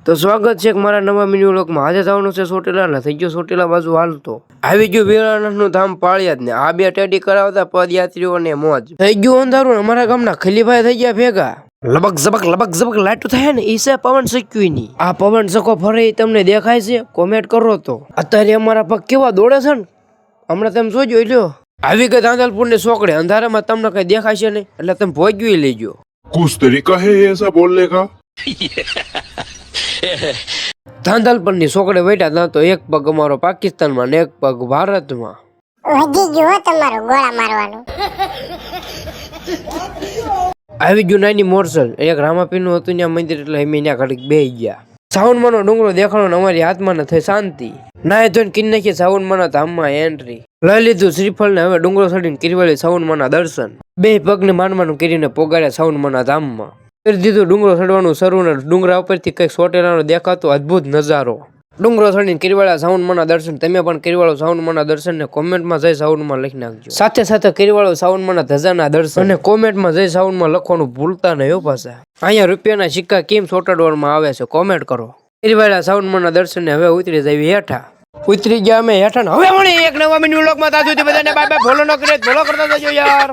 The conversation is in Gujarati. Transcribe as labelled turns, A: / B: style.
A: તો સ્વાગત છે મારા નવા મિની વ્લોગમાં। આજે જવાનું છે ચોટીલા, થઈ ગયો ચોટીલા બાજુ હાલતો આવી ગયું ભીરાનાથનું ધામ પાળિયાદ ને આ બે ટેડી કરાવતા પદયાત્રીઓને મોજ। થઈ ગયું અંધારું, અમારા ગામના ખલીભાઈ થઈ ગયા ભેગા। લબક ઝબક લાઈટ થાય ને ઈસે પવન શક્યું ની આ પવન સકો ફરે તમને દેખાય છે? કોમેન્ટ કરો તો। અત્યારે અમારા પગ કેવા દોડે છે ને, હમણાં તમે જોજો લ્યો। આવી ગઈ ધાંધલપુર ની ચોકડે, અંધારામાં તમને કઈ દેખાય છે નહીં એટલે તમે ભોગવી લેજો।
B: कुछ तरीका है ऐसा बोलने का?
A: ધાંધલપુર ની ચોકડે બેઠા ત્યાં તો એક પગ અમારો પાકિસ્તાનમાં ને એક પગ ભારતમાં।
C: વધી ગયો તમારો ગોળા મારવાનું।
A: આવી ગયું નાની મોરસલ, એક રામાપીર હતું ત્યાં મંદિર એટલે અમે ત્યાં ઘડીક બેસી ગયા। સાવનમાં ડુંગરો દેખાણો અમારી આત્માને થઈ શાંતિ। નાય ધોઈને કિન નાખી સાવનમાં ધામમાં એન્ટ્રી લઈ લીધું શ્રીફળ ને હવે ડુંગરો ચડીને કિરવાળી સાવનમાં દર્શન। બે પગને માનવાનું કરીને પોગાડ્યા સાવનમાં ધામમાં। કરી દીધું ડુંગરો ચડવાનું શરૂ ને ડુંગરા ઉપરથી કઈક ચોટેલાનો દેખાતો અદ્ભુત નજારો। ડુંગરો ચડીને કિરવાળા સાવનમાં દર્શન। તમે પણ કિરવાળો સાવનમાં દર્શન ને કોમેન્ટમાં જય સાવનમાં લખી નાખજો। સાથે સાથે કિરવાળો સાવનમાં ધજાના દર્શન અને કોમેન્ટમાં જય સાવનમાં લખવાનું ભૂલતા નહીં પાછા। અહીંયા રૂપિયાના સિક્કા કેમ ચોટાડવામાં આવે છે કોમેન્ટ કરો। કિરવાળા સાવનમાં દર્શન ને હવે ઉતરી જાય હેઠા। ઉતરી ગયા અમે હેઠા ને હવે મળી એક નવા મિની વ્લોગમાં। ત્યાં સુધી બધાને બાય બાય। ફોલો ન કરે ફોલો કરતા જજો યાર।